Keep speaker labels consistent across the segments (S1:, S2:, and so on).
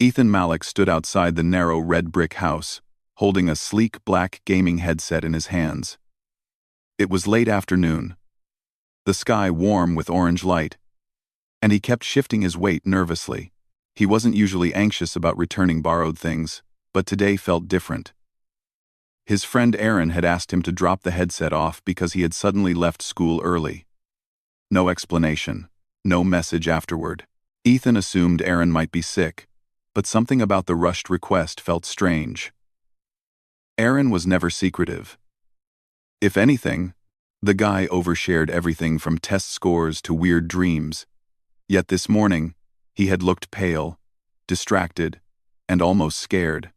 S1: Ethan Malik stood outside the narrow red brick house, holding a sleek black gaming headset in his hands. It was late afternoon, the sky warm with orange light, and he kept shifting his weight nervously. He wasn't usually anxious about returning borrowed things, but today felt different. His friend Aaron had asked him to drop the headset off because he had suddenly left school early. No explanation, no message afterward. Ethan assumed Aaron might be sick, but something about the rushed request felt strange. Aaron was never secretive. If anything, the guy overshared everything from test scores to weird dreams. Yet this morning, he had looked pale, distracted, and almost scared.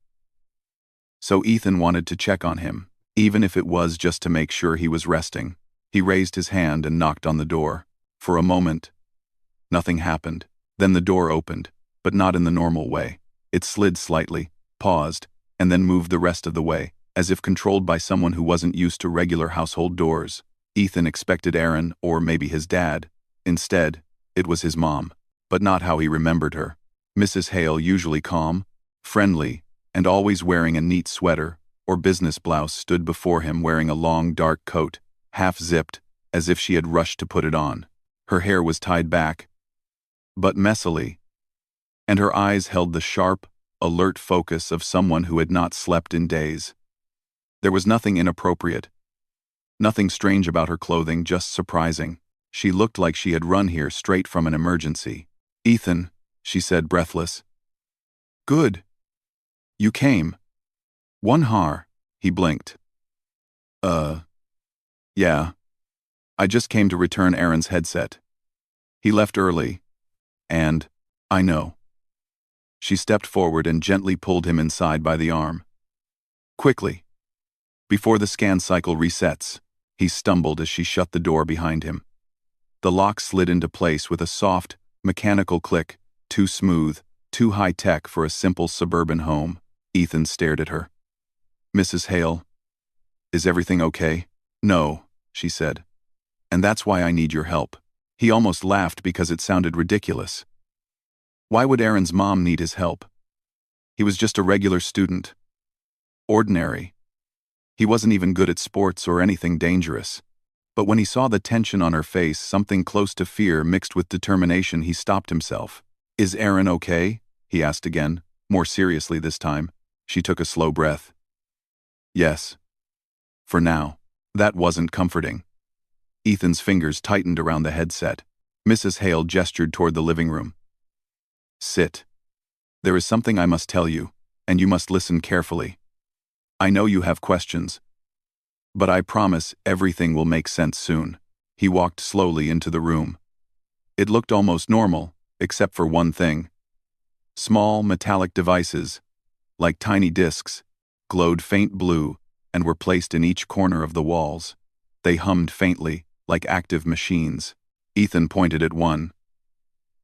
S1: So Ethan wanted to check on him, even if it was just to make sure he was resting. He raised his hand and knocked on the door. For a moment, nothing happened. Then the door opened, but not in the normal way. It slid slightly, paused, and then moved the rest of the way, as if controlled by someone who wasn't used to regular household doors. Ethan expected Aaron, or maybe his dad. Instead, it was his mom, but not how he remembered her. Mrs. Hale, usually calm, friendly, and always wearing a neat sweater or business blouse, stood before him wearing a long dark coat, half-zipped, as if she had rushed to put it on. Her hair was tied back, but messily, and her eyes held the sharp, alert focus of someone who had not slept in days. There was nothing inappropriate, nothing strange about her clothing, just surprising. She looked like she had run here straight from an emergency. "Ethan," she said, breathless. "Good. You came." "One har," he blinked. Yeah. I just came to return Aaron's headset. He left early, and I know." She stepped forward and gently pulled him inside by the arm. Quickly, before the scan cycle resets, he stumbled as she shut the door behind him. The lock slid into place with a soft, mechanical click, too smooth, too high-tech for a simple suburban home. Ethan stared at her. "Mrs. Hale, is everything okay?" "No," she said. "And that's why I need your help." He almost laughed because it sounded ridiculous. Why would Aaron's mom need his help? He was just a regular student. Ordinary. He wasn't even good at sports or anything dangerous. But when he saw the tension on her face, something close to fear mixed with determination, he stopped himself. "Is Aaron okay?" he asked again, more seriously this time. She took a slow breath. "Yes. For now." That wasn't comforting. Ethan's fingers tightened around the headset. Mrs. Hale gestured toward the living room. "Sit. There is something I must tell you, and you must listen carefully. I know you have questions, but I promise everything will make sense soon." He walked slowly into the room. It looked almost normal, except for one thing. Small metallic devices, like tiny discs, glowed faint blue and were placed in each corner of the walls. They hummed faintly, like active machines. Ethan pointed at one.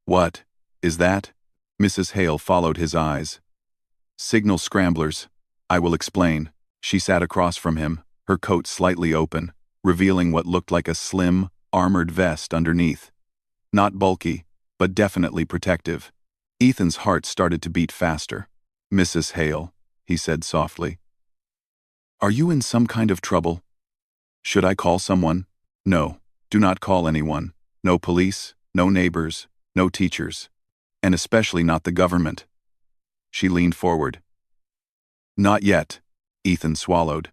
S1: "What is that?" Mrs. Hale followed his eyes. "Signal scramblers. I will explain." She sat across from him, her coat slightly open, revealing what looked like a slim, armored vest underneath. Not bulky, but definitely protective. Ethan's heart started to beat faster. "Mrs. Hale," he said softly. "Are you in some kind of trouble? Should I call someone?" "No, do not call anyone. No police, no neighbors, no teachers. And especially not the government." She leaned forward. "Not yet," Ethan swallowed.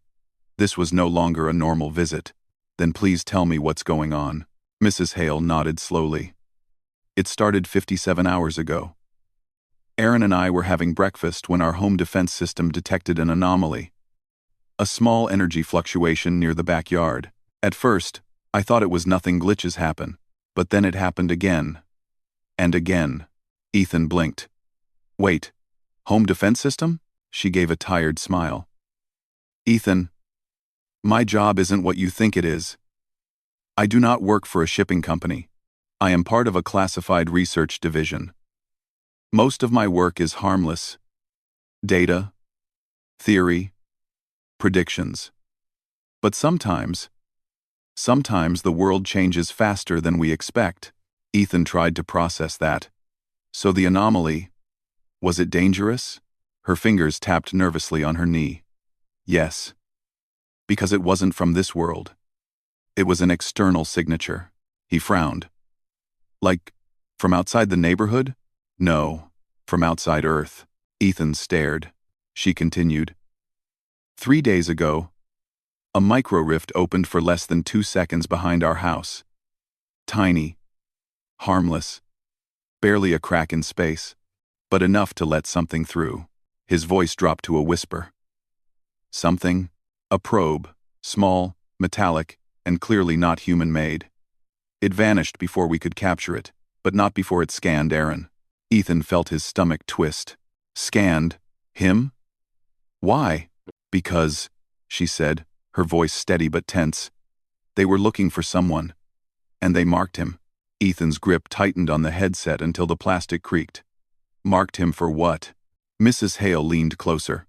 S1: This was no longer a normal visit. "Then please tell me what's going on." Mrs. Hale nodded slowly. "It started 57 hours ago. Aaron and I were having breakfast when our home defense system detected an anomaly. A small energy fluctuation near the backyard. At first, I thought it was nothing, glitches happen. But then it happened again. And again." Ethan blinked. "Wait, home defense system?" She gave a tired smile. "Ethan, my job isn't what you think it is. I do not work for a shipping company. I am part of a classified research division. Most of my work is harmless. Data, theory, predictions. But sometimes the world changes faster than we expect." Ethan tried to process that. "So the anomaly, Was it dangerous? Her fingers tapped nervously on her knee. Yes. Because it wasn't from this world. It was an external signature. He frowned. Like, from outside the neighborhood? No, from outside Earth. Ethan stared. She continued. 3 days ago, a micro-rift opened for less than 2 seconds behind our house. Tiny. Harmless. Barely a crack in space, but enough to let something through. His voice dropped to a whisper. Something? A probe, small, metallic, and clearly not human-made. It vanished before we could capture it, but not before it scanned Aaron. Ethan felt his stomach twist. Scanned? Him? Why? Because, she said, her voice steady but tense. They were looking for someone. And they marked him. Ethan's grip tightened on the headset until the plastic creaked. Marked him for what? Mrs. Hale leaned closer.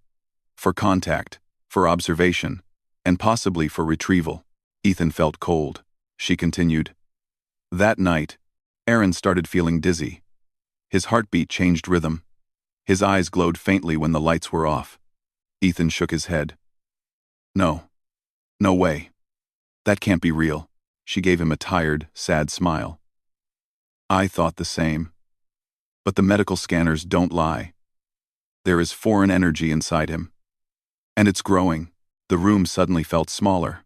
S1: For contact, for observation, and possibly for retrieval. Ethan felt cold. She continued. That night, Aaron started feeling dizzy. His heartbeat changed rhythm. His eyes glowed faintly when the lights were off. Ethan shook his head. No. No way. That can't be real. She gave him a tired, sad smile. I thought the same. But the medical scanners don't lie. There is foreign energy inside him. And it's growing. The room suddenly felt smaller.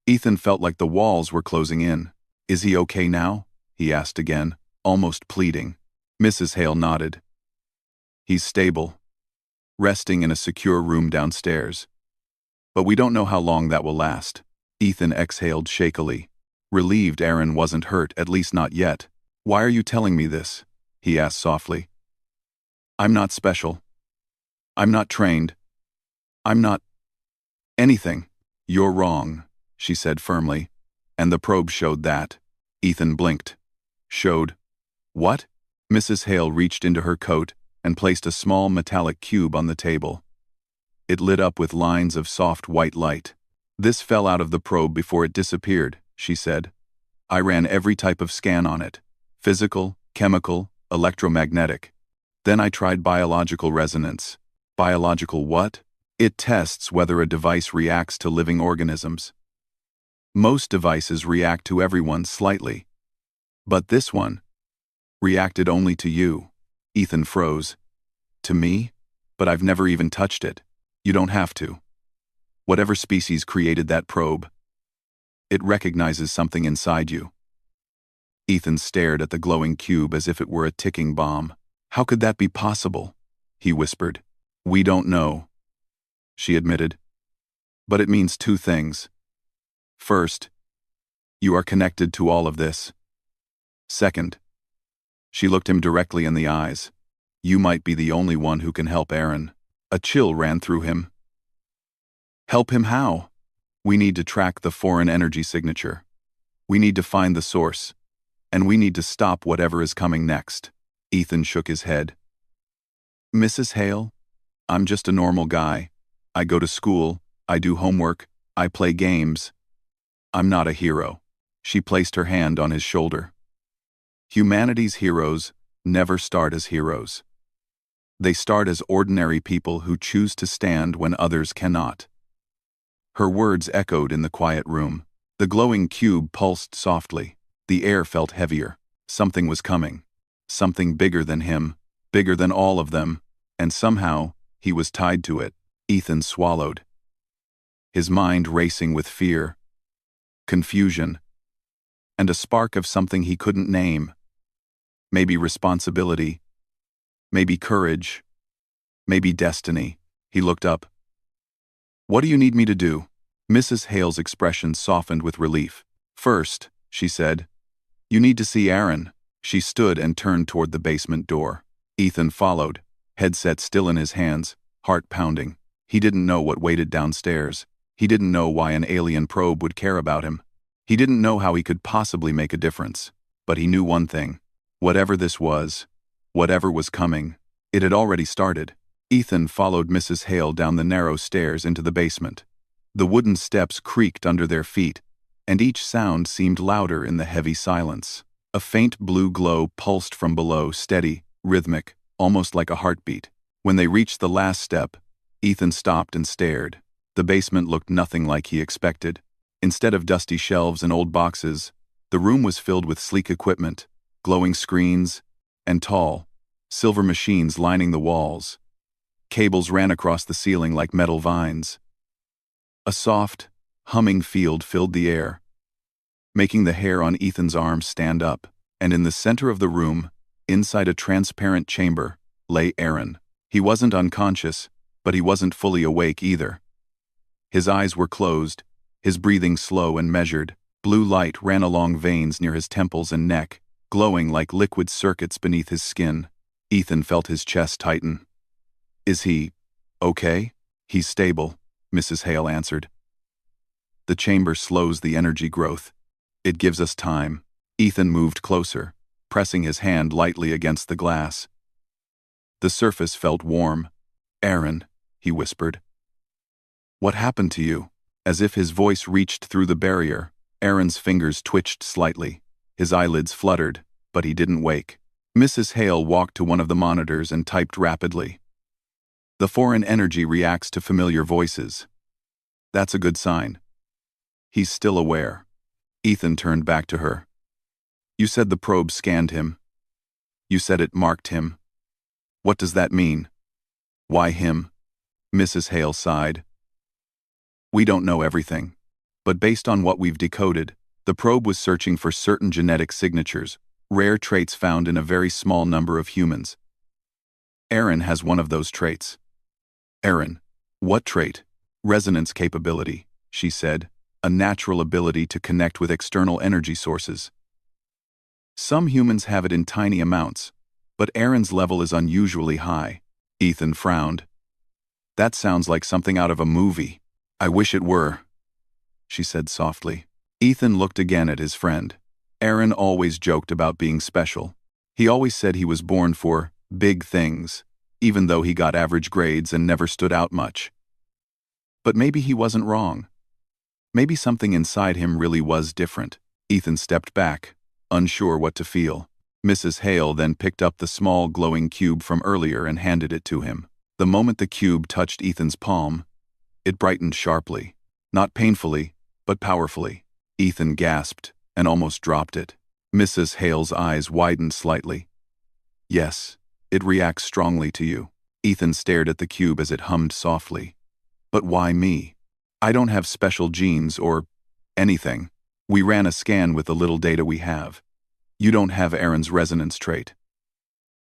S1: Ethan felt like the walls were closing in. Is he okay now? He asked again, almost pleading. Mrs. Hale nodded. He's stable. Resting in a secure room downstairs. But we don't know how long that will last. Ethan exhaled shakily. Relieved Aaron wasn't hurt, at least not yet. Why are you telling me this? He asked softly. I'm not special. I'm not trained. I'm not anything. You're wrong, she said firmly. And the probe showed that. Ethan blinked. Showed what? Mrs. Hale reached into her coat and placed a small metallic cube on the table. It lit up with lines of soft white light. This fell out of the probe before it disappeared, she said. I ran every type of scan on it. Physical, chemical, electromagnetic. Then I tried biological resonance. Biological what? It tests whether a device reacts to living organisms. Most devices react to everyone slightly. But this one reacted only to you. Ethan froze. To me? But I've never even touched it. You don't have to. Whatever species created that probe, it recognizes something inside you. Ethan stared at the glowing cube as if it were a ticking bomb. How could that be possible? He whispered. We don't know, she admitted. But it means 2 things. First, you are connected to all of this. Second, she looked him directly in the eyes. You might be the only one who can help Aaron. A chill ran through him. Help him how? We need to track the foreign energy signature. We need to find the source. And we need to stop whatever is coming next. Ethan shook his head. Mrs. Hale, I'm just a normal guy. I go to school, I do homework, I play games. I'm not a hero. She placed her hand on his shoulder. Humanity's heroes never start as heroes. They start as ordinary people who choose to stand when others cannot. Her words echoed in the quiet room. The glowing cube pulsed softly. The air felt heavier. Something was coming. Something bigger than him, bigger than all of them, and somehow he was tied to it. Ethan swallowed. His mind racing with fear, confusion, and a spark of something he couldn't name. Maybe responsibility, maybe courage, maybe destiny. He looked up. What do you need me to do? Mrs. Hale's expression softened with relief. First, she said, you need to see Aaron. She stood and turned toward the basement door. Ethan followed, headset still in his hands, heart pounding. He didn't know what waited downstairs. He didn't know why an alien probe would care about him. He didn't know how he could possibly make a difference. But he knew one thing. Whatever this was, whatever was coming, it had already started. Ethan followed Mrs. Hale down the narrow stairs into the basement. The wooden steps creaked under their feet, and each sound seemed louder in the heavy silence. A faint blue glow pulsed from below, steady, rhythmic. almost like a heartbeat. When they reached the last step, Ethan stopped and stared. The basement looked nothing like he expected. Instead of dusty shelves and old boxes, the room was filled with sleek equipment, glowing screens, and tall, silver machines lining the walls. Cables ran across the ceiling like metal vines. A soft, humming field filled the air, making the hair on Ethan's arms stand up. And in the center of the room, inside a transparent chamber, lay Aaron. He wasn't unconscious, but he wasn't fully awake either. His eyes were closed, his breathing slow and measured. Blue light ran along veins near his temples and neck, glowing like liquid circuits beneath his skin. Ethan felt his chest tighten. "Is he okay?" "He's stable," Mrs. Hale answered. "The chamber slows the energy growth. It gives us time." Ethan moved closer, pressing his hand lightly against the glass. The surface felt warm. "Aaron," he whispered. "What happened to you?" As if his voice reached through the barrier, Aaron's fingers twitched slightly. His eyelids fluttered, but he didn't wake. Mrs. Hale walked to one of the monitors and typed rapidly. "The foreign energy reacts to familiar voices. That's a good sign. He's still aware." Ethan turned back to her. "You said the probe scanned him. You said it marked him. What does that mean?" "Why him?" Mrs. Hale sighed. "We don't know everything, but based on what we've decoded, the probe was searching for certain genetic signatures, rare traits found in a very small number of humans. Aaron has one of those traits." "Aaron, what trait?" "Resonance capability," she said, "a natural ability to connect with external energy sources. Some humans have it in tiny amounts, but Aaron's level is unusually high." Ethan frowned. "That sounds like something out of a movie." "I wish it were," she said softly. Ethan looked again at his friend. Aaron always joked about being special. He always said he was born for big things, even though he got average grades and never stood out much. But maybe he wasn't wrong. Maybe something inside him really was different. Ethan stepped back, unsure what to feel. Mrs. Hale then picked up the small glowing cube from earlier and handed it to him. The moment the cube touched Ethan's palm, it brightened sharply. Not painfully, but powerfully. Ethan gasped and almost dropped it. Mrs. Hale's eyes widened slightly. "Yes, it reacts strongly to you." Ethan stared at the cube as it hummed softly. "But why me? I don't have special genes or anything. We ran a scan with the little data we have. You don't have Aaron's resonance trait.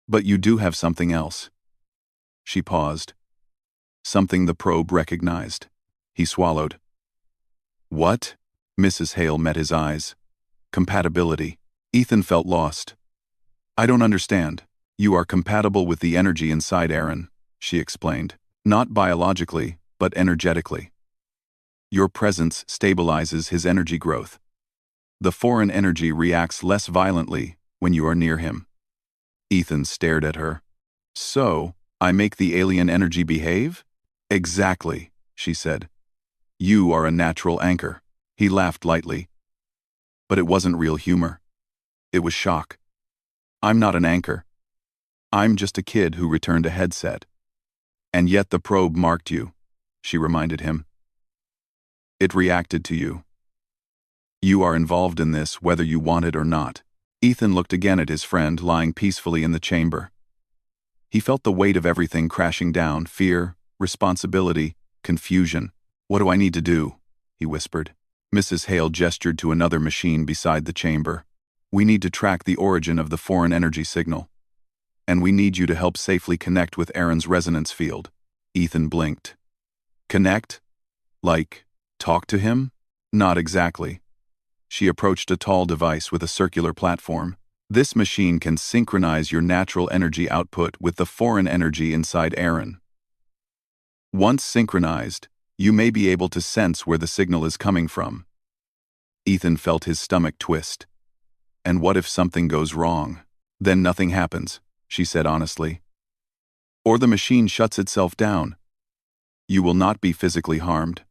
S1: But you do have something else." She paused. Something the probe recognized. He swallowed. "What?" Mrs. Hale met his eyes. "Compatibility." Ethan felt lost. "I don't understand." "You are compatible with the energy inside Aaron," she explained. "Not biologically, but energetically. Your presence stabilizes his energy growth. The foreign energy reacts less violently when you are near him." Ethan stared at her. "So, I make the alien energy behave?" "Exactly," she said. "You are a natural anchor." He laughed lightly. But it wasn't real humor. It was shock. "I'm not an anchor. I'm just a kid who returned a headset." "And yet the probe marked you," she reminded him. "It reacted to you. You are involved in this whether you want it or not." Ethan looked again at his friend lying peacefully in the chamber. He felt the weight of everything crashing down: fear, responsibility, confusion. "What do I need to do?" he whispered. Mrs. Hale gestured to another machine beside the chamber. "We need to track the origin of the foreign energy signal. And we need you to help safely connect with Aaron's resonance field." Ethan blinked. "Connect? Like, talk to him?" "Not exactly." She approached a tall device with a circular platform. "This machine can synchronize your natural energy output with the foreign energy inside Aaron. Once synchronized, you may be able to sense where the signal is coming from." Ethan felt his stomach twist. "And what if something goes wrong?" "Then nothing happens," she said honestly. "Or the machine shuts itself down. You will not be physically harmed.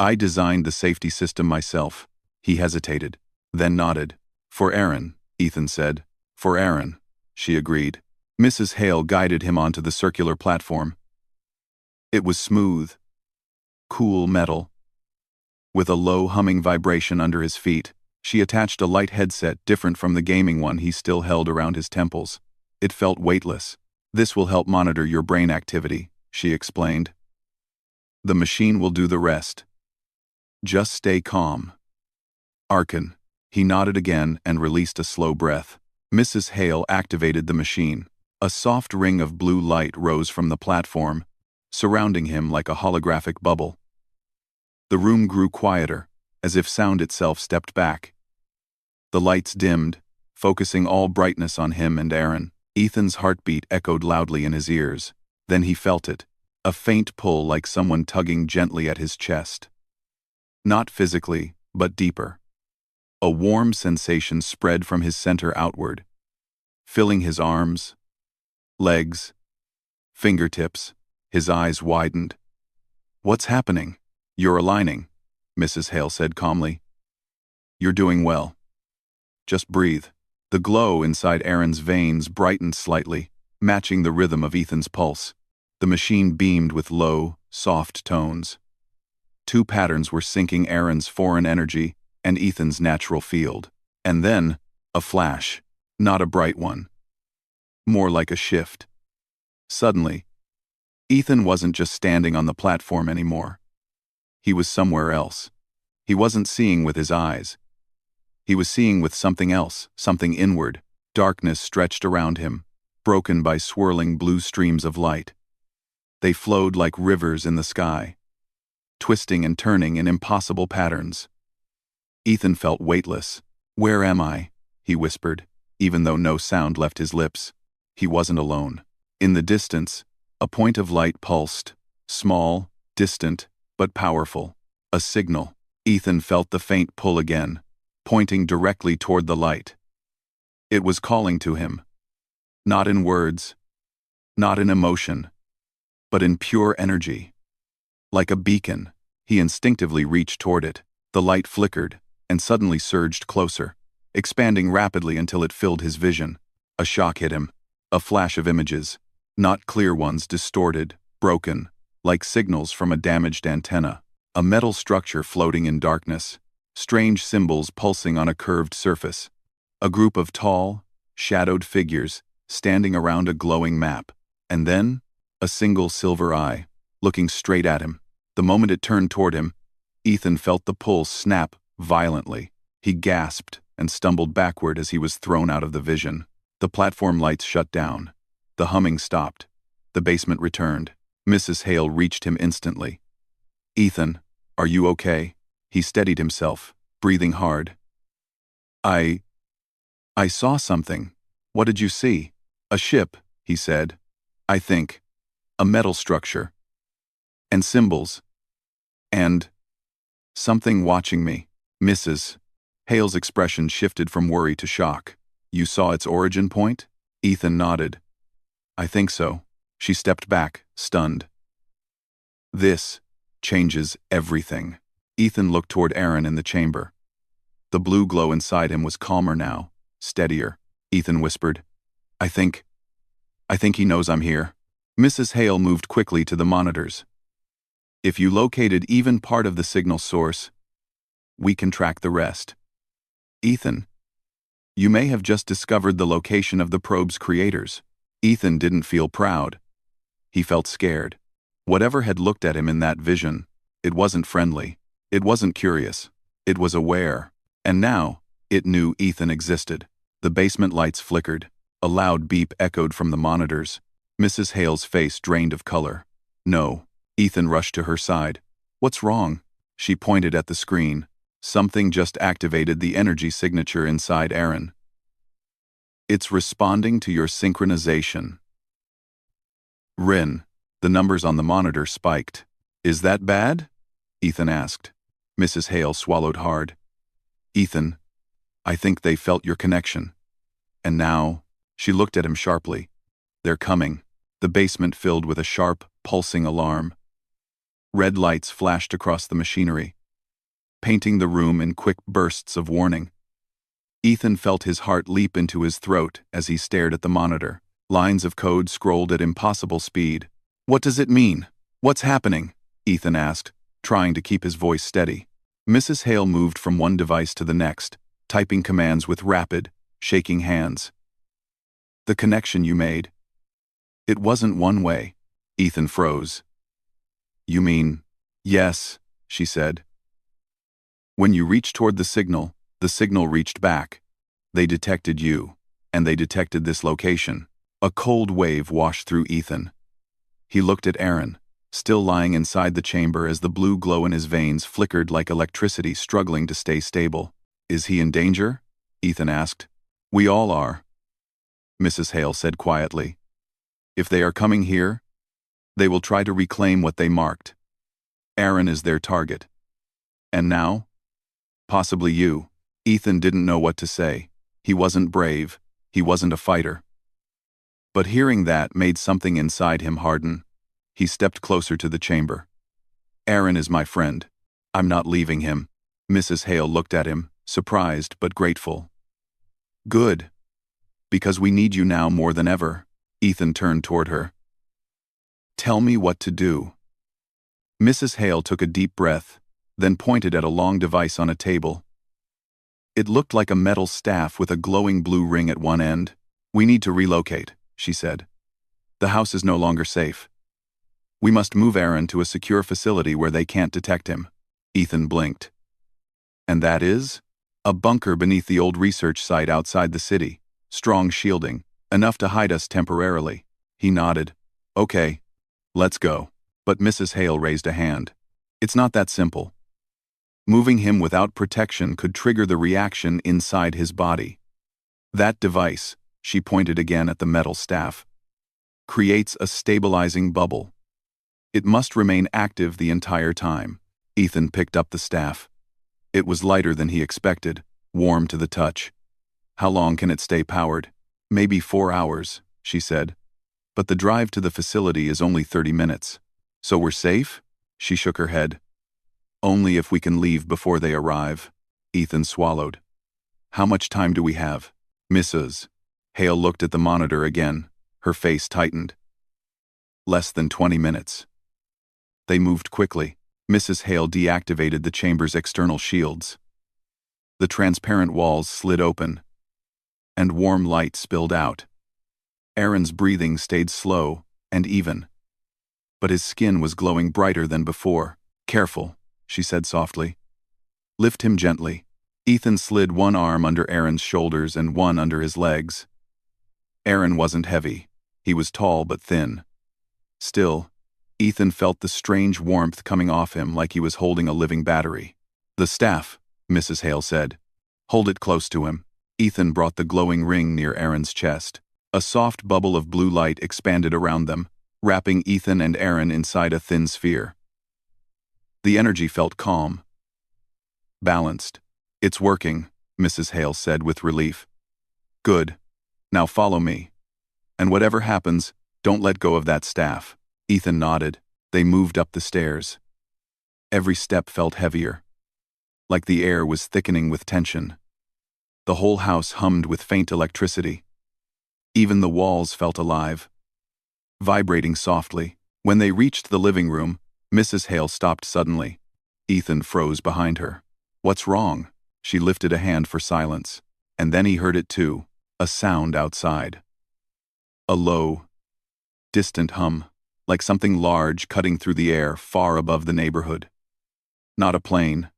S1: I designed the safety system myself." He hesitated, then nodded. "For Aaron," Ethan said. "For Aaron," she agreed. Mrs. Hale guided him onto the circular platform. It was smooth, cool metal, with a low humming vibration under his feet. She attached a light headset different from the gaming one he still held around his temples. It felt weightless. "This will help monitor your brain activity," she explained. "The machine will do the rest. Just stay calm." Arkin. He nodded again and released a slow breath. Mrs. Hale activated the machine. A soft ring of blue light rose from the platform, surrounding him like a holographic bubble. The room grew quieter, as if sound itself stepped back. The lights dimmed, focusing all brightness on him and Aaron. Ethan's heartbeat echoed loudly in his ears. Then he felt it, a faint pull like someone tugging gently at his chest. Not physically, but deeper. A warm sensation spread from his center outward, filling his arms, legs, fingertips. His eyes widened. "What's happening?" "You're aligning," Mrs. Hale said calmly. "You're doing well. Just breathe." The glow inside Aaron's veins brightened slightly, matching the rhythm of Ethan's pulse. The machine beamed with low, soft tones. Two patterns were syncing Aaron's foreign energy and Ethan's natural field. And then, a flash, not a bright one. More like a shift. Suddenly, Ethan wasn't just standing on the platform anymore. He was somewhere else. He wasn't seeing with his eyes. He was seeing with something else, something inward. Darkness stretched around him, broken by swirling blue streams of light. They flowed like rivers in the sky, twisting and turning in impossible patterns. Ethan felt weightless. "Where am I?" he whispered, even though no sound left his lips. He wasn't alone. In the distance, a point of light pulsed, small, distant, but powerful. A signal. Ethan felt the faint pull again, pointing directly toward the light. It was calling to him. Not in words, not in emotion, but in pure energy. Like a beacon, he instinctively reached toward it. The light flickered, and suddenly surged closer, expanding rapidly until it filled his vision. A shock hit him. A flash of images, not clear ones, distorted, broken, like signals from a damaged antenna. A metal structure floating in darkness, strange symbols pulsing on a curved surface. A group of tall, shadowed figures standing around a glowing map. And then, a single silver eye, looking straight at him. The moment it turned toward him, Ethan felt the pull snap violently. He gasped and stumbled backward as he was thrown out of the vision. The platform lights shut down. The humming stopped. The basement returned. Mrs. Hale reached him instantly. "Ethan, are you okay?" He steadied himself, breathing hard. I saw something." "What did you see?" "A ship," he said. "I think. A metal structure. And symbols. And something watching me." Mrs. Hale's expression shifted from worry to shock. "You saw its origin point?" Ethan nodded. "I think so." She stepped back, stunned. "This changes everything." Ethan looked toward Aaron in the chamber. The blue glow inside him was calmer now, steadier. Ethan whispered, I think he knows I'm here." Mrs. Hale moved quickly to the monitors. "If you located even part of the signal source, we can track the rest." "Ethan, you may have just discovered the location of the probe's creators." Ethan didn't feel proud. He felt scared. Whatever had looked at him in that vision, it wasn't friendly. It wasn't curious. It was aware. And now, it knew Ethan existed. The basement lights flickered. A loud beep echoed from the monitors. Mrs. Hale's face drained of color. "No." Ethan rushed to her side. "What's wrong?" She pointed at the screen. Something just activated the energy signature inside Aaron. "It's responding to your synchronization." "Rin." The numbers on the monitor spiked. "Is that bad?" Ethan asked. Mrs. Hale swallowed hard. "Ethan, I think they felt your connection. And now," she looked at him sharply, "they're coming." The basement filled with a sharp, pulsing alarm. Red lights flashed across the machinery, painting the room in quick bursts of warning. Ethan felt his heart leap into his throat as he stared at the monitor. Lines of code scrolled at impossible speed. "What does it mean? What's happening?" Ethan asked, trying to keep his voice steady. Mrs. Hale moved from one device to the next, typing commands with rapid, shaking hands. "The connection you made. It wasn't one way." Ethan froze. "You mean?" "Yes," she said. "When you reached toward the signal reached back. They detected you, and they detected this location." A cold wave washed through Ethan. He looked at Aaron, still lying inside the chamber as the blue glow in his veins flickered like electricity struggling to stay stable. "Is he in danger?" Ethan asked. "We all are," Mrs. Hale said quietly. "If they are coming here, they will try to reclaim what they marked. Aaron is their target. And now? Possibly you." Ethan didn't know what to say. He wasn't brave. He wasn't a fighter. But hearing that made something inside him harden. He stepped closer to the chamber. "Aaron is my friend. I'm not leaving him." Mrs. Hale looked at him, surprised but grateful. "Good. Because we need you now more than ever." Ethan turned toward her. "Tell me what to do." Mrs. Hale took a deep breath, then pointed at a long device on a table. It looked like a metal staff with a glowing blue ring at one end. "We need to relocate," she said. "The house is no longer safe. We must move Aaron to a secure facility where they can't detect him." Ethan blinked. "And that is?" "A bunker beneath the old research site outside the city. Strong shielding, enough to hide us temporarily." He nodded. "Okay, let's go." But Mrs. Hale raised a hand. "It's not that simple. Moving him without protection could trigger the reaction inside his body. That device," she pointed again at the metal staff, "creates a stabilizing bubble. It must remain active the entire time." Ethan picked up the staff. It was lighter than he expected, warm to the touch. "How long can it stay powered?" "Maybe 4 hours," she said. "But the drive to the facility is only 30 minutes. So we're safe?" She shook her head. "Only if we can leave before they arrive." Ethan swallowed. "How much time do we have?" Mrs. Hale looked at the monitor again. Her face tightened. "Less than 20 minutes." They moved quickly. Mrs. Hale deactivated the chamber's external shields. The transparent walls slid open, and warm light spilled out. Aaron's breathing stayed slow and even, but his skin was glowing brighter than before. "Careful," she said softly. "Lift him gently." Ethan slid one arm under Aaron's shoulders and one under his legs. Aaron wasn't heavy. He was tall but thin. Still, Ethan felt the strange warmth coming off him like he was holding a living battery. "The staff," Mrs. Hale said. "Hold it close to him." Ethan brought the glowing ring near Aaron's chest. A soft bubble of blue light expanded around them, wrapping Ethan and Aaron inside a thin sphere. The energy felt calm, balanced. "It's working," Mrs. Hale said with relief. "Good. Now follow me. And whatever happens, don't let go of that staff." Ethan nodded. They moved up the stairs. Every step felt heavier, like the air was thickening with tension. The whole house hummed with faint electricity. Even the walls felt alive, vibrating softly. When they reached the living room, Mrs. Hale stopped suddenly. Ethan froze behind her. "What's wrong?" She lifted a hand for silence, and then he heard it too, a sound outside. A low, distant hum, like something large cutting through the air far above the neighborhood. Not a plane,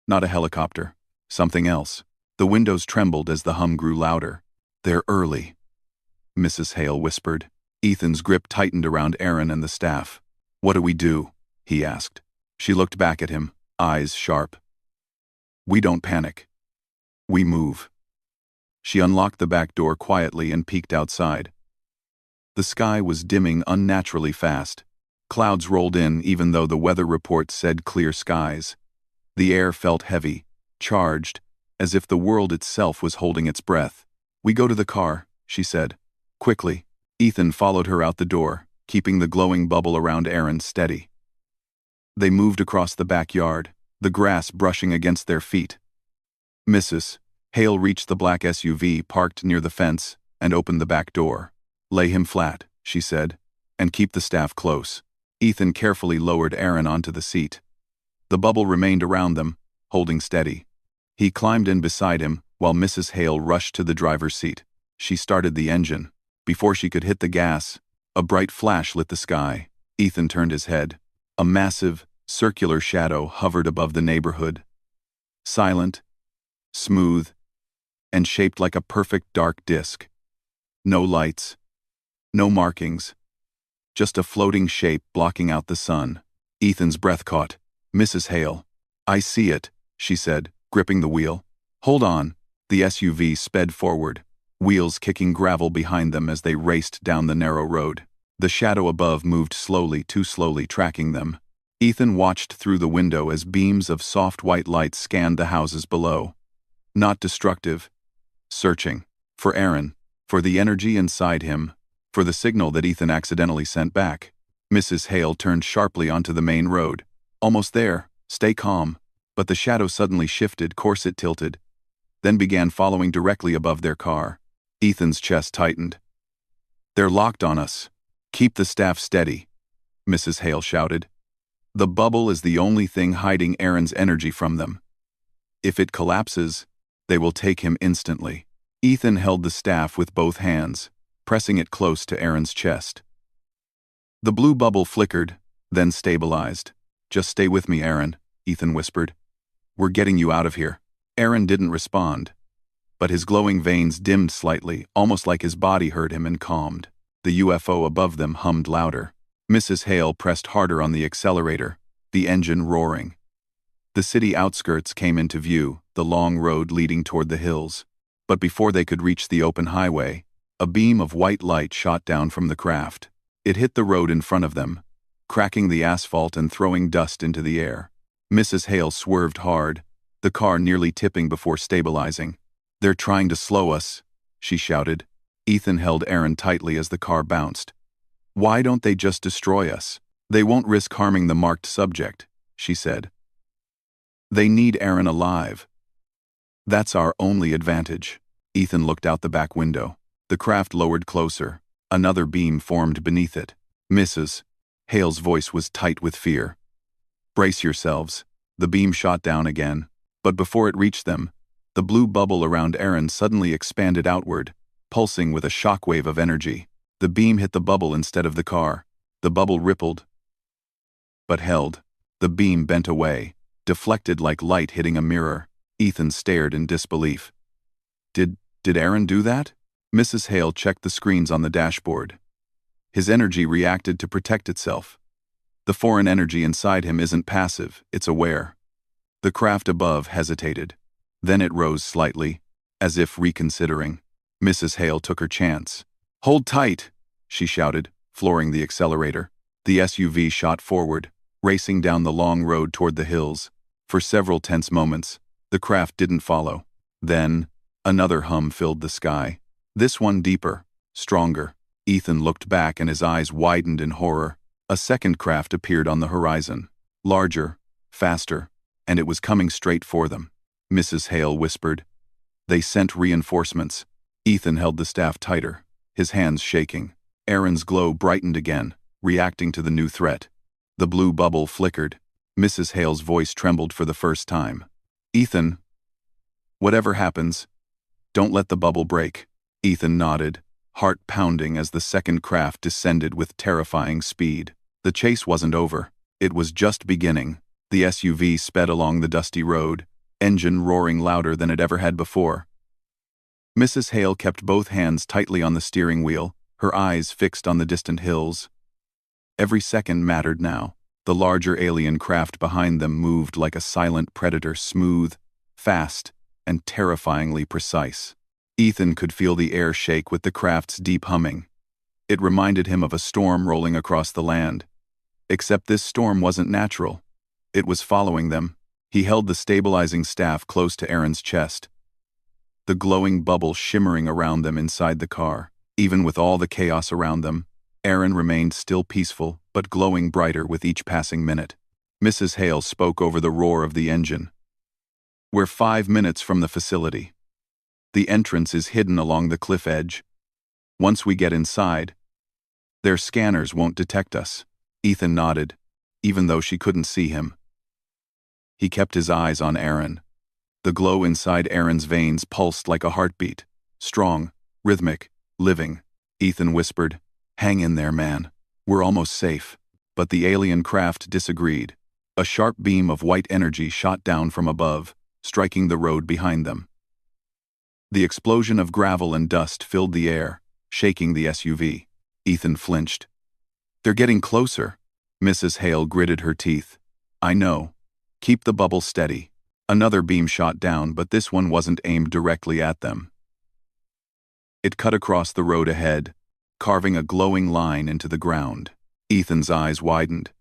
S1: not a helicopter, something else. The windows trembled as the hum grew louder. "They're early," Mrs. Hale whispered. Ethan's grip tightened around Aaron and the staff. "What do we do?" he asked. She looked back at him, eyes sharp. "We don't panic. We move." She unlocked the back door quietly and peeked outside. The sky was dimming unnaturally fast. Clouds rolled in even though the weather report said clear skies. The air felt heavy, charged, as if the world itself was holding its breath. "We go to the car," she said. Quickly, Ethan followed her out the door, keeping the glowing bubble around Aaron steady. They moved across the backyard, the grass brushing against their feet. Mrs. Hale reached the black SUV parked near the fence and opened the back door. Lay him flat, she said, and keep the staff close. Ethan carefully lowered Aaron onto the seat. The bubble remained around them, holding steady. He climbed in beside him, while Mrs. Hale rushed to the driver's seat. She started the engine. Before she could hit the gas, a bright flash lit the sky. Ethan turned his head. A massive, circular shadow hovered above the neighborhood. Silent, smooth, and shaped like a perfect dark disk. No lights, no markings, just a floating shape blocking out the sun. Ethan's breath caught. Mrs. Hale. I see it, she said, gripping the wheel. Hold on. The SUV sped forward, wheels kicking gravel behind them as they raced down the narrow road. The shadow above moved slowly, too slowly, tracking them. Ethan watched through the window as beams of soft white light scanned the houses below. Not destructive, searching. For Aaron, for the energy inside him, for the signal that Ethan accidentally sent back. Mrs. Hale turned sharply onto the main road. Almost there, stay calm. But the shadow suddenly shifted, course it tilted, then began following directly above their car. Ethan's chest tightened. They're locked on us. Keep the staff steady, Mrs. Hale shouted. The bubble is the only thing hiding Aaron's energy from them. If it collapses, they will take him instantly. Ethan held the staff with both hands, pressing it close to Aaron's chest. The blue bubble flickered, then stabilized. Just stay with me, Aaron, Ethan whispered. We're getting you out of here. Aaron didn't respond, but his glowing veins dimmed slightly, almost like his body heard him and calmed. The UFO above them hummed louder. Mrs. Hale pressed harder on the accelerator, the engine roaring. The city outskirts came into view, the long road leading toward the hills. But before they could reach the open highway, a beam of white light shot down from the craft. It hit the road in front of them, cracking the asphalt and throwing dust into the air. Mrs. Hale swerved hard, the car nearly tipping before stabilizing. They're trying to slow us, she shouted. Ethan held Aaron tightly as the car bounced. Why don't they just destroy us? They won't risk harming the marked subject, she said. They need Aaron alive. That's our only advantage. Ethan looked out the back window. The craft lowered closer. Another beam formed beneath it. Mrs. Hale's voice was tight with fear. Brace yourselves. The beam shot down again. But before it reached them, the blue bubble around Aaron suddenly expanded outward, pulsing with a shockwave of energy. The beam hit the bubble instead of the car. The bubble rippled, but held. The beam bent away, deflected like light hitting a mirror. Ethan stared in disbelief. Did Aaron do that? Mrs. Hale checked the screens on the dashboard. His energy reacted to protect itself. The foreign energy inside him isn't passive, it's aware. The craft above hesitated. Then it rose slightly, as if reconsidering. Mrs. Hale took her chance. Hold tight, she shouted, flooring the accelerator. The SUV shot forward, racing down the long road toward the hills. For several tense moments, the craft didn't follow. Then, another hum filled the sky. This one deeper, stronger. Ethan looked back and his eyes widened in horror. A second craft appeared on the horizon. Larger, faster, and it was coming straight for them. Mrs. Hale whispered. They sent reinforcements. Ethan held the staff tighter, his hands shaking. Aaron's glow brightened again, reacting to the new threat. The blue bubble flickered. Mrs. Hale's voice trembled for the first time. Ethan, whatever happens, don't let the bubble break. Ethan nodded, heart pounding as the second craft descended with terrifying speed. The chase wasn't over. It was just beginning. The SUV sped along the dusty road, engine roaring louder than it ever had before. Mrs. Hale kept both hands tightly on the steering wheel, her eyes fixed on the distant hills. Every second mattered now. The larger alien craft behind them moved like a silent predator, smooth, fast, and terrifyingly precise. Ethan could feel the air shake with the craft's deep humming. It reminded him of a storm rolling across the land. Except this storm wasn't natural. It was following them. He held the stabilizing staff close to Aaron's chest, the glowing bubble shimmering around them inside the car. Even with all the chaos around them, Aaron remained still peaceful, but glowing brighter with each passing minute. Mrs. Hale spoke over the roar of the engine. We're 5 minutes from the facility. The entrance is hidden along the cliff edge. Once we get inside, their scanners won't detect us. Ethan nodded, even though she couldn't see him. He kept his eyes on Aaron. The glow inside Aaron's veins pulsed like a heartbeat. Strong, rhythmic, living. Ethan whispered, "Hang in there, man. We're almost safe." But the alien craft disagreed. A sharp beam of white energy shot down from above, striking the road behind them. The explosion of gravel and dust filled the air, shaking the SUV. Ethan flinched. "They're getting closer." Mrs. Hale gritted her teeth. "I know. Keep the bubble steady." Another beam shot down, but this one wasn't aimed directly at them. It cut across the road ahead, carving a glowing line into the ground. Ethan's eyes widened.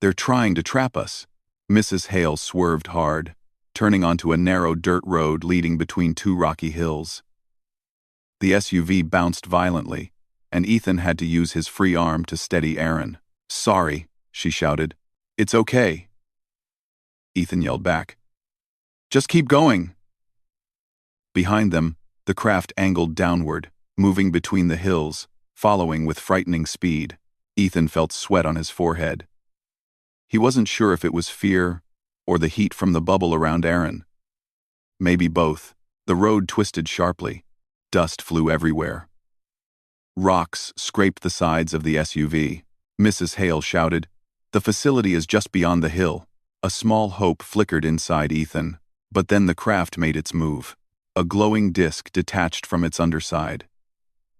S1: "They're trying to trap us." Mrs. Hale swerved hard, turning onto a narrow dirt road leading between two rocky hills. The SUV bounced violently, and Ethan had to use his free arm to steady Aaron. "Sorry," she shouted. "It's okay." Ethan yelled back, "Just keep going." Behind them, the craft angled downward, moving between the hills, following with frightening speed. Ethan felt sweat on his forehead. He wasn't sure if it was fear or the heat from the bubble around Aaron. Maybe both. The road twisted sharply. Dust flew everywhere. Rocks scraped the sides of the SUV. Mrs. Hale shouted, "The facility is just beyond the hill." A small hope flickered inside Ethan, but then the craft made its move. A glowing disc detached from its underside.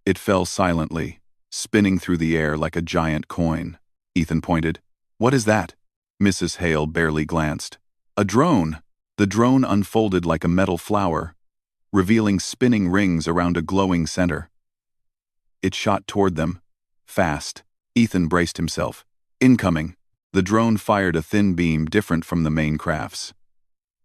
S1: It fell silently, spinning through the air like a giant coin. Ethan pointed. "What is that?" Mrs. Hale barely glanced. "A drone." The drone unfolded like a metal flower, revealing spinning rings around a glowing center. It shot toward them, fast. Ethan braced himself. "Incoming." The drone fired a thin beam different from the main craft's.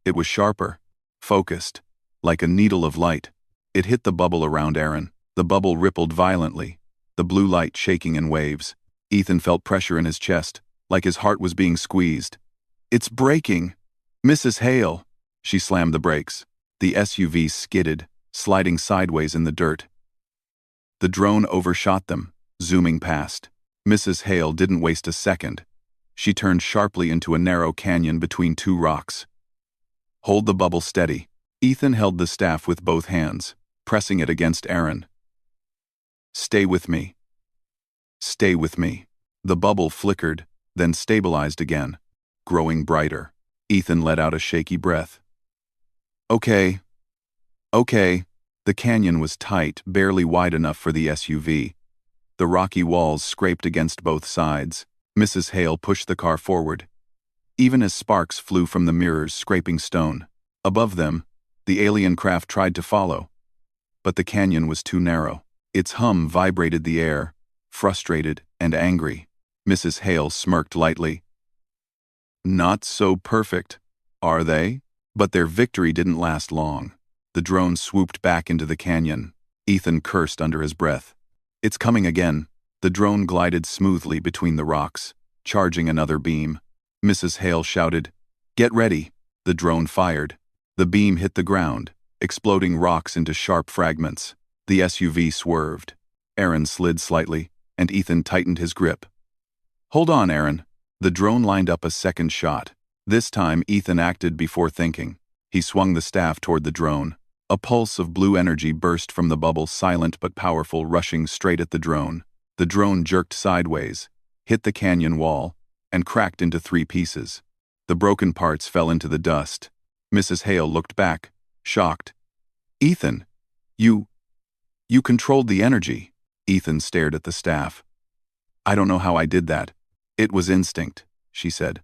S1: It was sharper, focused, like a needle of light. It hit the bubble around Aaron. The bubble rippled violently, the blue light shaking in waves. Ethan felt pressure in his chest, like his heart was being squeezed. "It's breaking!" "Mrs. Hale!" She slammed the brakes. The SUV skidded, sliding sideways in the dirt. The drone overshot them, zooming past. Mrs. Hale didn't waste a second. She turned sharply into a narrow canyon between two rocks. "Hold the bubble steady." Ethan held the staff with both hands, pressing it against Aaron. "Stay with me. Stay with me." The bubble flickered, then stabilized again, growing brighter. Ethan let out a shaky breath. Okay. The canyon was tight, barely wide enough for the SUV. The rocky walls scraped against both sides. Mrs. Hale pushed the car forward, even as sparks flew from the mirrors scraping stone. Above them, the alien craft tried to follow, but the canyon was too narrow. Its hum vibrated the air, frustrated and angry. Mrs. Hale smirked lightly. "Not so perfect, are they?" But their victory didn't last long. The drone swooped back into the canyon. Ethan cursed under his breath. "It's coming again." The drone glided smoothly between the rocks, charging another beam. Mrs. Hale shouted, "Get ready." The drone fired. The beam hit the ground, exploding rocks into sharp fragments. The SUV swerved. Aaron slid slightly, and Ethan tightened his grip. "Hold on, Aaron." The drone lined up a second shot. This time, Ethan acted before thinking. He swung the staff toward the drone. A pulse of blue energy burst from the bubble, silent but powerful, rushing straight at the drone. The drone jerked sideways, hit the canyon wall, and cracked into 3 pieces. The broken parts fell into the dust. Mrs. Hale looked back, shocked. "Ethan, you controlled the energy." Ethan stared at the staff. "I don't know how I did that. It was instinct," she said.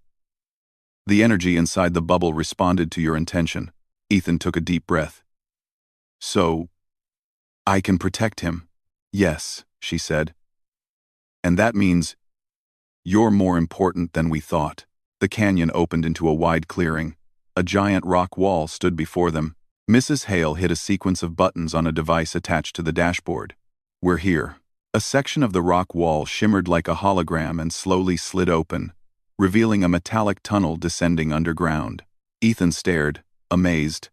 S1: "The energy inside the bubble responded to your intention." Ethan took a deep breath. "So, I can protect him?" "Yes," she said. "And that means you're more important than we thought." The canyon opened into a wide clearing. A giant rock wall stood before them. Mrs. Hale hit a sequence of buttons on a device attached to the dashboard. "We're here." A section of the rock wall shimmered like a hologram and slowly slid open, revealing a metallic tunnel descending underground. Ethan stared, amazed.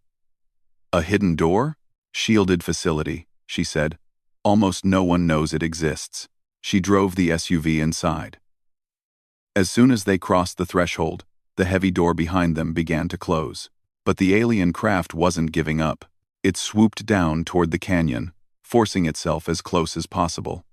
S1: "A hidden door?" "Shielded facility," she said. Almost no one knows it exists. She drove the SUV inside. As soon as they crossed the threshold, the heavy door behind them began to close. But the alien craft wasn't giving up. It swooped down toward the canyon, forcing itself as close as possible.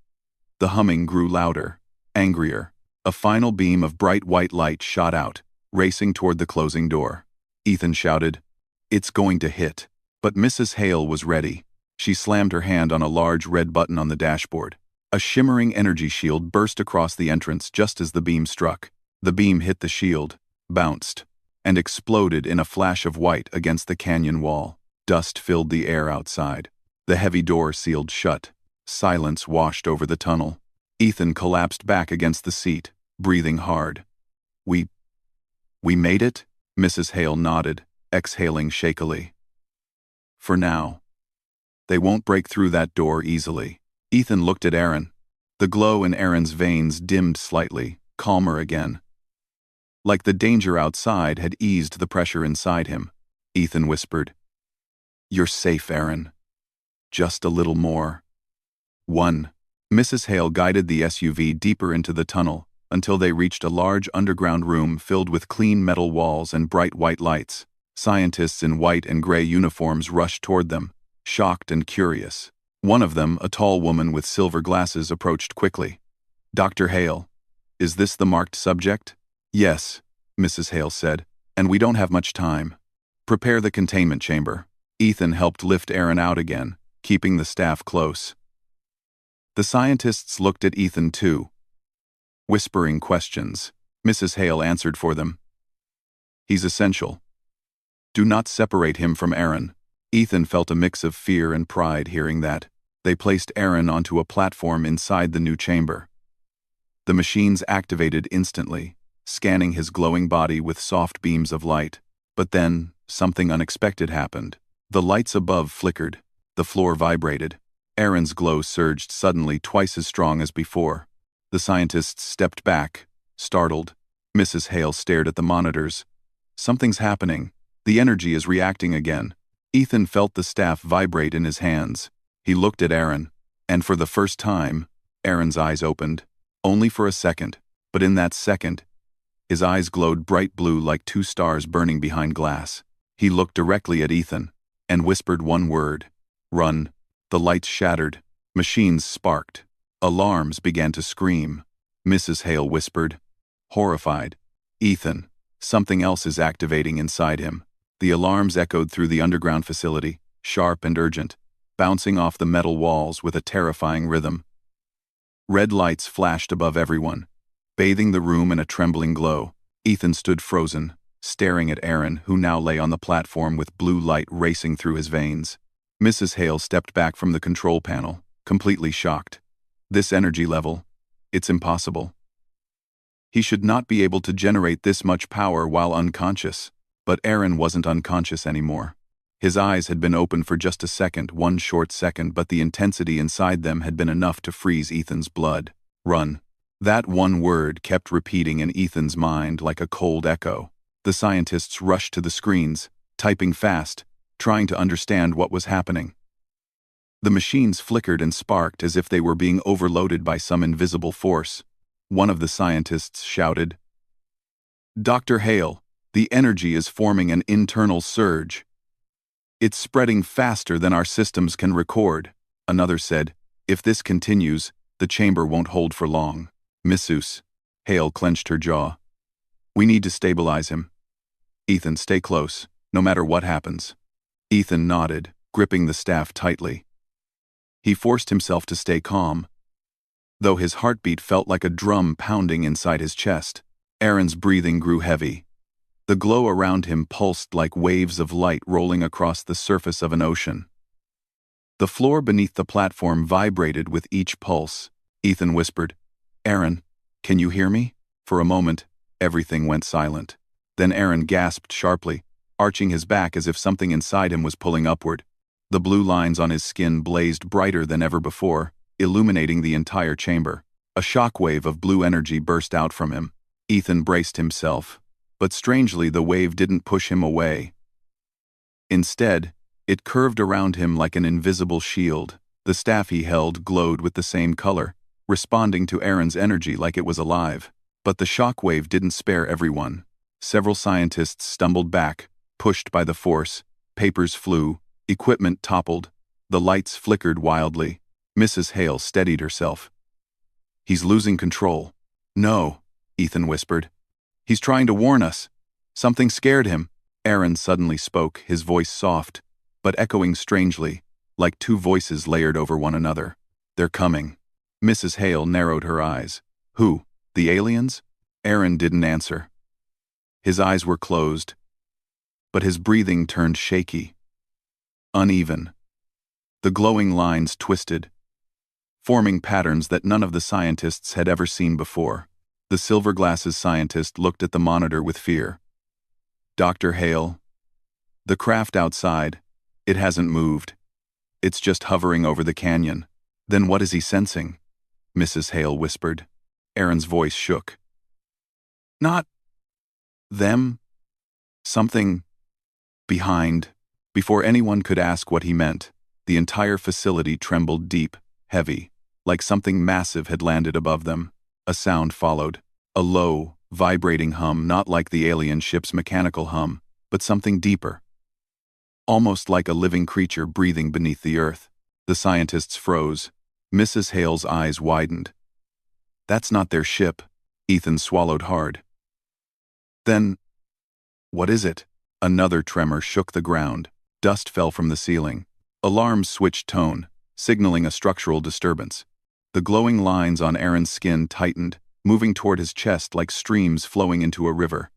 S1: The humming grew louder, angrier. A final beam of bright white light shot out, racing toward the closing door. Ethan shouted, "It's going to hit." But Mrs. Hale was ready. She slammed her hand on a large red button on the dashboard. A shimmering energy shield burst across the entrance just as the beam struck. The beam hit the shield, bounced, and exploded in a flash of white against the canyon wall. Dust filled the air outside. The heavy door sealed shut. Silence washed over the tunnel. Ethan collapsed back against the seat, breathing hard. We made it?" Mrs. Hale nodded, exhaling shakily. "For now. They won't break through that door easily." Ethan looked at Aaron. The glow in Aaron's veins dimmed slightly, calmer again. Like the danger outside had eased the pressure inside him. Ethan whispered, "You're safe, Aaron. Just a little more." One. Mrs. Hale guided the SUV deeper into the tunnel until they reached a large underground room filled with clean metal walls and bright white lights. Scientists in white and gray uniforms rushed toward them, shocked and curious. One of them, a tall woman with silver glasses, approached quickly. "Dr. Hale, is this the marked subject?" "Yes," Mrs. Hale said, "and we don't have much time. Prepare the containment chamber." Ethan helped lift Aaron out again, keeping the staff close. The scientists looked at Ethan too, whispering questions. Mrs. Hale answered for them. "He's essential. Do not separate him from Aaron." Ethan felt a mix of fear and pride hearing that. They placed Aaron onto a platform inside the new chamber. The machines activated instantly, scanning his glowing body with soft beams of light. But then, something unexpected happened. The lights above flickered. The floor vibrated. Aaron's glow surged suddenly, twice as strong as before. The scientists stepped back, startled. Mrs. Hale stared at the monitors. "Something's happening. The energy is reacting again." Ethan felt the staff vibrate in his hands. He looked at Aaron, and for the first time, Aaron's eyes opened. Only for a second, but in that second, his eyes glowed bright blue like two stars burning behind glass. He looked directly at Ethan, and whispered one word: "Run." The lights shattered. Machines sparked. Alarms began to scream. Mrs. Hale whispered, horrified, "Ethan, something else is activating inside him." The alarms echoed through the underground facility, sharp and urgent, bouncing off the metal walls with a terrifying rhythm. Red lights flashed above everyone, bathing the room in a trembling glow. Ethan stood frozen, staring at Aaron, who now lay on the platform with blue light racing through his veins. Mrs. Hale stepped back from the control panel, completely shocked. This energy level, it's impossible. He should not be able to generate this much power while unconscious. But Aaron wasn't unconscious anymore. His eyes had been open for just a second, one short second, but the intensity inside them had been enough to freeze Ethan's blood. "Run." That one word kept repeating in Ethan's mind like a cold echo. The scientists rushed to the screens, typing fast, trying to understand what was happening. The machines flickered and sparked as if they were being overloaded by some invisible force. One of the scientists shouted, "Dr. Hale, the energy is forming an internal surge. It's spreading faster than our systems can record." Another said, "If this continues, the chamber won't hold for long." "Mrs. Hale clenched her jaw. "We need to stabilize him. Ethan, stay close, no matter what happens." Ethan nodded, gripping the staff tightly. He forced himself to stay calm, though his heartbeat felt like a drum pounding inside his chest. Aaron's breathing grew heavy. The glow around him pulsed like waves of light rolling across the surface of an ocean. The floor beneath the platform vibrated with each pulse. Ethan whispered, "Aaron, can you hear me?" For a moment, everything went silent. Then Aaron gasped sharply, arching his back as if something inside him was pulling upward. The blue lines on his skin blazed brighter than ever before, illuminating the entire chamber. A shockwave of blue energy burst out from him. Ethan braced himself, but strangely the wave didn't push him away. Instead, it curved around him like an invisible shield. The The staff he held glowed with the same color, responding to Aaron's energy like it was alive. But the shockwave didn't spare everyone. Several scientists stumbled back, pushed by the force. Papers flew, equipment toppled, the lights flickered wildly. Mrs. Hale steadied herself. "He's losing control." "No," Ethan whispered. "He's trying to warn us. Something scared him." Aaron suddenly spoke, his voice soft, but echoing strangely, like two voices layered over one another. "They're coming." Mrs. Hale narrowed her eyes. "Who? The aliens?" Aaron didn't answer. His eyes were closed, but his breathing turned shaky, uneven. The glowing lines twisted, forming patterns that none of the scientists had ever seen before. The silver glasses scientist looked at the monitor with fear. "Dr. Hale, the craft outside, it hasn't moved. It's just hovering over the canyon." "Then what is he sensing?" Mrs. Hale whispered. Aaron's voice shook. "Not them. Something behind." Before anyone could ask what he meant, the entire facility trembled deep, heavy, like something massive had landed above them. A sound followed, a low, vibrating hum, not like the alien ship's mechanical hum, but something deeper. Almost like a living creature breathing beneath the earth. The scientists froze. Mrs. Hale's eyes widened. "That's not their ship." Ethan swallowed hard. "Then, what is it?" Another tremor shook the ground. Dust fell from the ceiling. Alarms switched tone, signaling a structural disturbance. The glowing lines on Aaron's skin tightened, moving toward his chest like streams flowing into a river.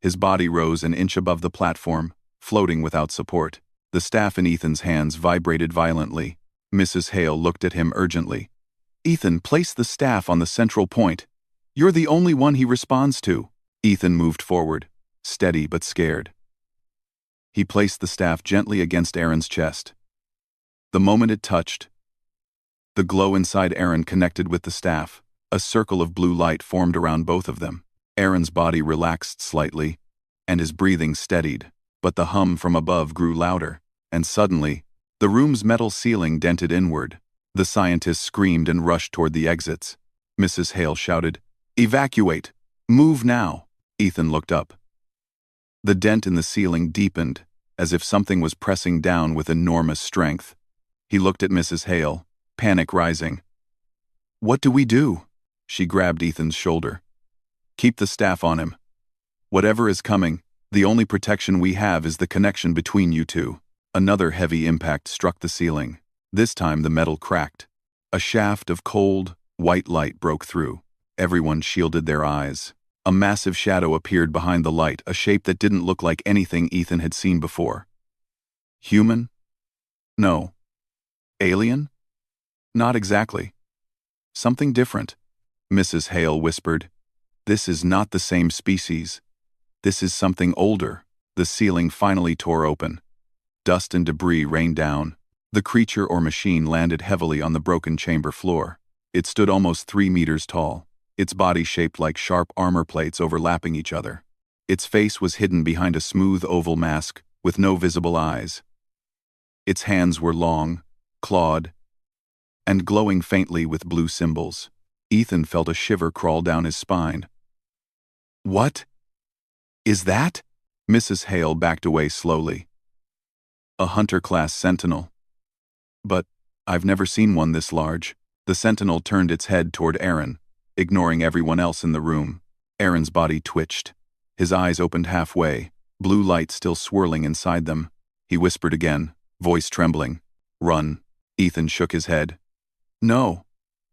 S1: His body rose an inch above the platform, floating without support. The staff in Ethan's hands vibrated violently. Mrs. Hale looked at him urgently. "Ethan, place the staff on the central point. You're the only one he responds to." Ethan moved forward, steady but scared. He placed the staff gently against Aaron's chest. The moment it touched, the glow inside Aaron connected with the staff. A circle of blue light formed around both of them. Aaron's body relaxed slightly, and his breathing steadied. But the hum from above grew louder, and suddenly, the room's metal ceiling dented inward. The scientists screamed and rushed toward the exits. Mrs. Hale shouted, "Evacuate! Move now!" Ethan looked up. The dent in the ceiling deepened, as if something was pressing down with enormous strength. He looked at Mrs. Hale, panic rising. "What do we do?" She grabbed Ethan's shoulder. "Keep the staff on him. Whatever is coming, the only protection we have is the connection between you two." Another heavy impact struck the ceiling. This time the metal cracked. A shaft of cold, white light broke through. Everyone shielded their eyes. A massive shadow appeared behind the light, a shape that didn't look like anything Ethan had seen before. Human? No. Alien? Not exactly. Something different. Mrs. Hale whispered. "This is not the same species. This is something older." The ceiling finally tore open. Dust and debris rained down. The creature or machine landed heavily on the broken chamber floor. It stood almost 3 meters tall, its body shaped like sharp armor plates overlapping each other. Its face was hidden behind a smooth oval mask with no visible eyes. Its hands were long, clawed, and glowing faintly with blue symbols. Ethan felt a shiver crawl down his spine. "What is that?" Mrs. Hale backed away slowly. "A hunter-class sentinel. But I've never seen one this large." The sentinel turned its head toward Aaron, ignoring everyone else in the room. Aaron's body twitched. His eyes opened halfway, blue light still swirling inside them. He whispered again, voice trembling. "Run." Ethan shook his head. "No,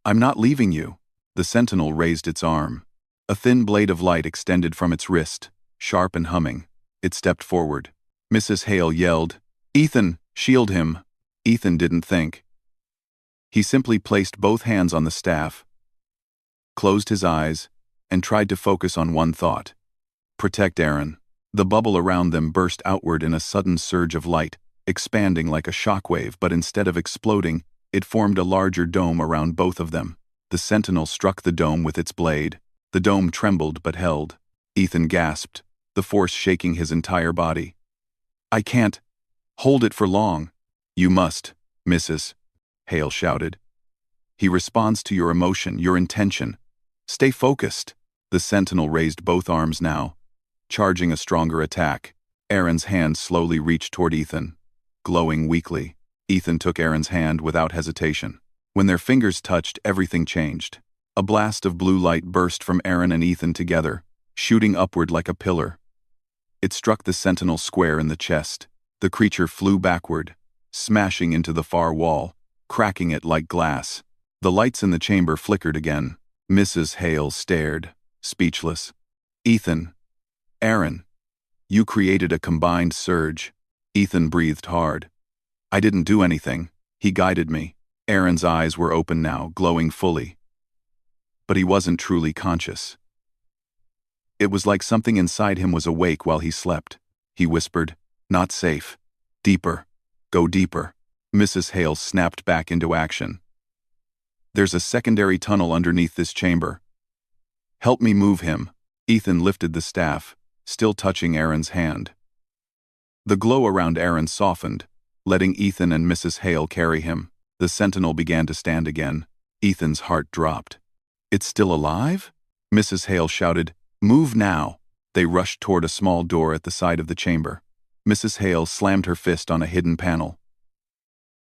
S1: I'm not leaving you." The sentinel raised its arm. A thin blade of light extended from its wrist, sharp and humming. It stepped forward. Mrs. Hale yelled, "Ethan, shield him." Ethan didn't think. He simply placed both hands on the staff, closed his eyes, and tried to focus on one thought. Protect Aaron. The bubble around them burst outward in a sudden surge of light, expanding like a shockwave, but instead of exploding, it formed a larger dome around both of them. The sentinel struck the dome with its blade. The dome trembled but held. Ethan gasped, the force shaking his entire body. "I can't hold it for long." "You must, Mrs." Hale shouted. "He responds to your emotion, your intention. Stay focused." The sentinel raised both arms now, charging a stronger attack. Aaron's hand slowly reached toward Ethan, glowing weakly. Ethan took Aaron's hand without hesitation. When their fingers touched, everything changed. A blast of blue light burst from Aaron and Ethan together, shooting upward like a pillar. It struck the sentinel square in the chest. The creature flew backward, smashing into the far wall, cracking it like glass. The lights in the chamber flickered again. Mrs. Hale stared, speechless. "Ethan, Aaron, you created a combined surge." Ethan breathed hard. "I didn't do anything. He guided me." Aaron's eyes were open now, glowing fully. But he wasn't truly conscious. It was like something inside him was awake while he slept. He whispered, "Not safe. Deeper. Go deeper." Mrs. Hale snapped back into action. "There's a secondary tunnel underneath this chamber. Help me move him." Ethan lifted the staff, still touching Aaron's hand. The glow around Aaron softened, letting Ethan and Mrs. Hale carry him. The sentinel began to stand again. Ethan's heart dropped. "It's still alive?" Mrs. Hale shouted, "Move now." They rushed toward a small door at the side of the chamber. Mrs. Hale slammed her fist on a hidden panel.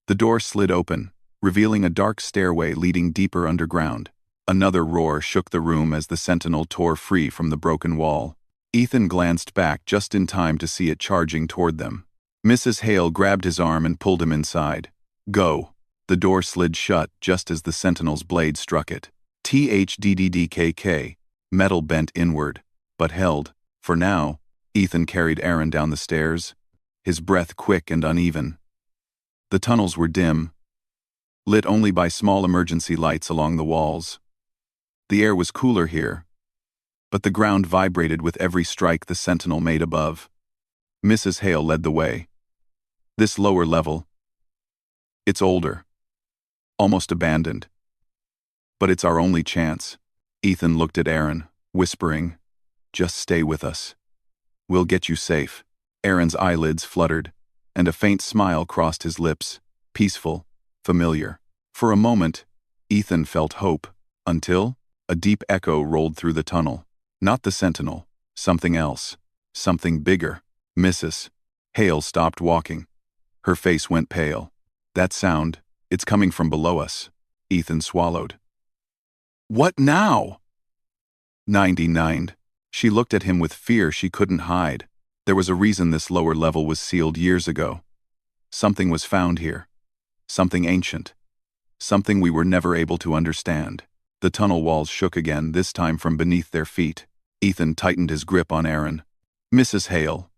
S1: The door slid open, revealing a dark stairway leading deeper underground. Another roar shook the room as the sentinel tore free from the broken wall. Ethan glanced back just in time to see it charging toward them. Mrs. Hale grabbed his arm and pulled him inside. "Go." The door slid shut just as the sentinel's blade struck it. THDDDKK. Metal bent inward, but held. For now, Ethan carried Aaron down the stairs, his breath quick and uneven. The tunnels were dim, lit only by small emergency lights along the walls. The air was cooler here, but the ground vibrated with every strike the sentinel made above. Mrs. Hale led the way. "This lower level, it's older, almost abandoned. But it's our only chance." Ethan looked at Aaron, whispering, "Just stay with us. We'll get you safe." Aaron's eyelids fluttered, and a faint smile crossed his lips, peaceful, familiar. For a moment, Ethan felt hope, until a deep echo rolled through the tunnel. Not the sentinel, something else, something bigger. Mrs. Hale stopped walking. Her face went pale. "That sound, it's coming from below us." Ethan swallowed. "What now?" 99. She looked at him with fear she couldn't hide. There was a reason this lower level was sealed years ago. Something was found here. Something ancient. Something we were never able to understand. The tunnel walls shook again, this time from beneath their feet. Ethan tightened his grip on Aaron. "Mrs. Hale,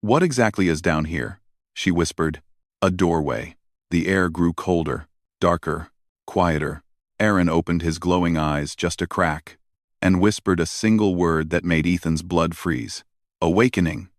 S1: what exactly is down here?" she whispered. A doorway. The air grew colder, darker, quieter. Aaron opened his glowing eyes just a crack, and whispered a single word that made Ethan's blood freeze. "Awakening."